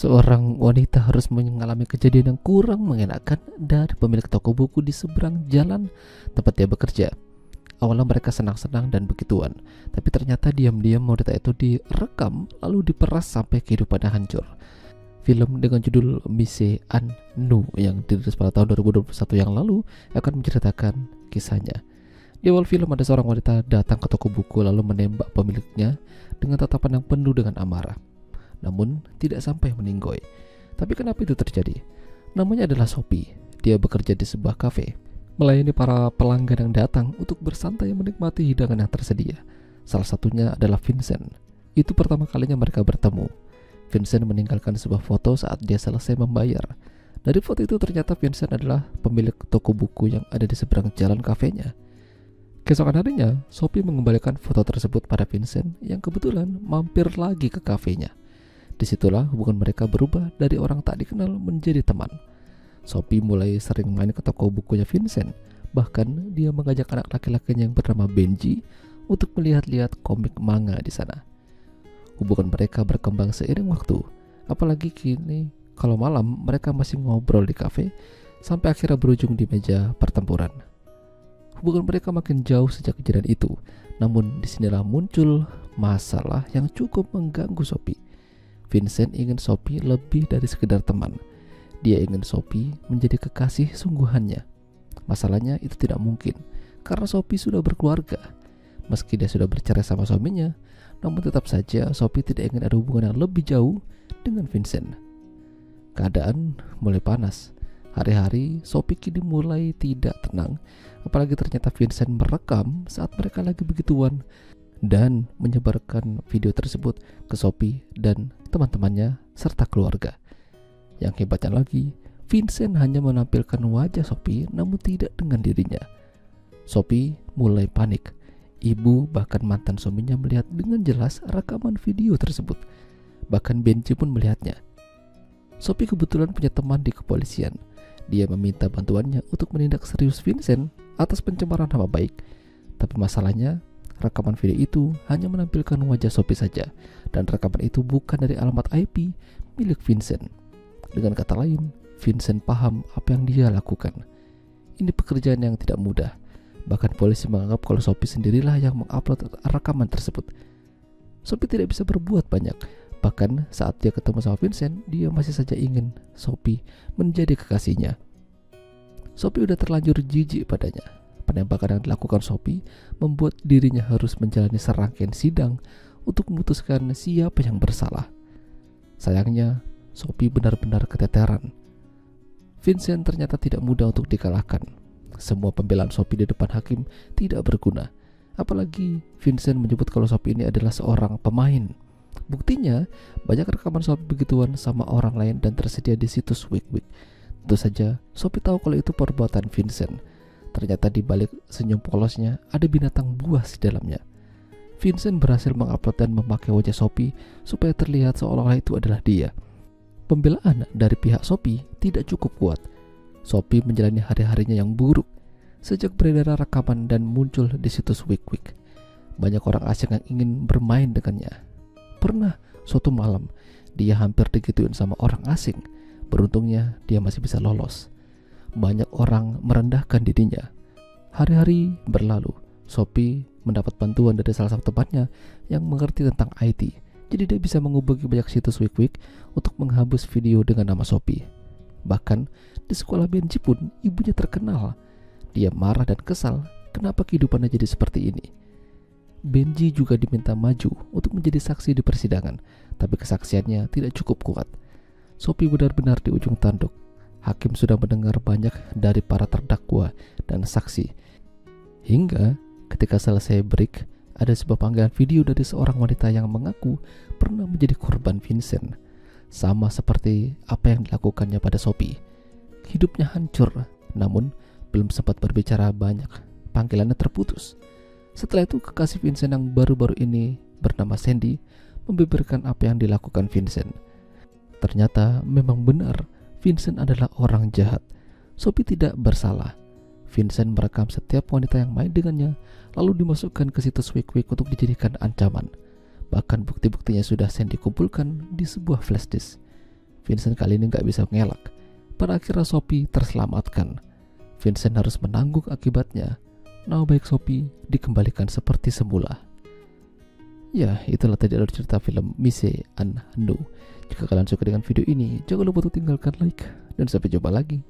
Seorang wanita harus mengalami kejadian yang kurang mengenakan dari pemilik toko buku di seberang jalan tempat dia bekerja. Awalnya mereka senang-senang dan begituan, tapi ternyata diam-diam wanita itu direkam lalu diperas sampai kehidupannya hancur. Film dengan judul Mise An Nu yang dirilis pada tahun 2021 yang lalu akan menceritakan kisahnya. Di awal film ada seorang wanita datang ke toko buku lalu menembak pemiliknya dengan tatapan yang penuh dengan amarah. Namun tidak sampai meninggoy. Tapi kenapa itu terjadi? Namanya adalah Sophie. Dia bekerja di sebuah kafe, melayani para pelanggan yang datang untuk bersantai menikmati hidangan yang tersedia. Salah satunya adalah Vincent. Itu pertama kalinya mereka bertemu. Vincent meninggalkan sebuah foto saat dia selesai membayar. Dari foto itu ternyata Vincent adalah pemilik toko buku yang ada di seberang jalan kafenya. Keesokan harinya, Sophie mengembalikan foto tersebut pada Vincent yang kebetulan mampir lagi ke kafenya. Disitulah hubungan mereka berubah dari orang tak dikenal menjadi teman. Sophie mulai sering main ke toko bukunya Vincent. Bahkan dia mengajak anak laki-lakinya yang bernama Benji untuk melihat-lihat komik manga di sana. Hubungan mereka berkembang seiring waktu. Apalagi kini kalau malam mereka masih ngobrol di kafe sampai akhirnya berujung di meja pertempuran. Hubungan mereka makin jauh sejak kejadian itu. Namun disinilah muncul masalah yang cukup mengganggu Sophie. Vincent ingin Sophie lebih dari sekedar teman. Dia ingin Sophie menjadi kekasih sungguhannya. Masalahnya itu tidak mungkin karena Sophie sudah berkeluarga. Meski dia sudah bercerai sama suaminya, namun tetap saja Sophie tidak ingin ada hubungan yang lebih jauh dengan Vincent. Keadaan mulai panas. Hari-hari Sophie kini mulai tidak tenang. Apalagi ternyata Vincent merekam saat mereka lagi begituan dan menyebarkan video tersebut ke Sophie dan teman-temannya serta keluarga. Yang hebatnya lagi, Vincent hanya menampilkan wajah Sophie namun tidak dengan dirinya. Sophie mulai panik. Ibu bahkan mantan suaminya melihat dengan jelas rekaman video tersebut. Bahkan Benji pun melihatnya. Sophie kebetulan punya teman di kepolisian. Dia meminta bantuannya untuk menindak serius Vincent atas pencemaran nama baik. Tapi masalahnya, rekaman video itu hanya menampilkan wajah Sophie saja, dan rekaman itu bukan dari alamat IP milik Vincent. Dengan kata lain, Vincent paham apa yang dia lakukan. Ini pekerjaan yang tidak mudah. Bahkan polisi menganggap kalau Sophie sendirilah yang mengupload rekaman tersebut. Sophie tidak bisa berbuat banyak. Bahkan saat dia ketemu sama Vincent, dia masih saja ingin Sophie menjadi kekasihnya. Sophie udah terlanjur jijik padanya. Penembakan yang dilakukan Sophie membuat dirinya harus menjalani serangkaian sidang untuk memutuskan siapa yang bersalah. Sayangnya, Sophie benar-benar keteteran. Vincent ternyata tidak mudah untuk dikalahkan. Semua pembelaan Sophie di depan hakim tidak berguna. Apalagi Vincent menyebut kalau Sophie ini adalah seorang pemain. Buktinya, banyak rekaman Sophie begituan sama orang lain dan tersedia di situs WikiWiki. Tentu saja, Sophie tahu kalau itu perbuatan Vincent. Ternyata di balik senyum polosnya ada binatang buas di dalamnya. Vincent berhasil mengupload dan memakai wajah Sophie supaya terlihat seolah-olah itu adalah dia. Pembelaan dari pihak Sophie tidak cukup kuat. Sophie menjalani hari-harinya yang buruk sejak beredar rekaman dan muncul di situs WikiWiki. Banyak orang asing yang ingin bermain dengannya. Pernah suatu malam dia hampir digituin sama orang asing. Beruntungnya dia masih bisa lolos. Banyak orang merendahkan dirinya. Hari-hari berlalu. Sophie mendapat bantuan dari salah satu temannya yang mengerti tentang IT. Jadi dia bisa menghubungi banyak situs WikiWiki untuk menghapus video dengan nama Sophie. Bahkan di sekolah Benji pun ibunya terkenal. Dia marah dan kesal kenapa kehidupannya jadi seperti ini. Benji juga diminta maju untuk menjadi saksi di persidangan, tapi kesaksiannya tidak cukup kuat. Sophie benar-benar di ujung tanduk. Hakim sudah mendengar banyak dari para terdakwa dan saksi. Hingga ketika selesai break, ada sebuah panggilan video dari seorang wanita yang mengaku pernah menjadi korban Vincent. Sama seperti apa yang dilakukannya pada Sophie. Hidupnya hancur, namun belum sempat berbicara banyak. Panggilannya terputus. Setelah itu kekasih Vincent yang baru-baru ini bernama Sandy membeberkan apa yang dilakukan Vincent. Ternyata memang benar Vincent adalah orang jahat. Sophie tidak bersalah. Vincent merekam setiap wanita yang main dengannya, lalu dimasukkan ke situs WikiWiki untuk dijadikan ancaman. Bahkan bukti-buktinya sudah Sandy kumpulkan di sebuah flash disk. Vincent kali ini nggak bisa mengelak. Pada akhirnya Sophie terselamatkan. Vincent harus menanggung akibatnya. Nama baik Sophie dikembalikan seperti semula. Ya, itulah tadi alur cerita film Mise an No. Jika kalian suka dengan video ini, jangan lupa untuk tinggalkan like. Dan sampai jumpa lagi.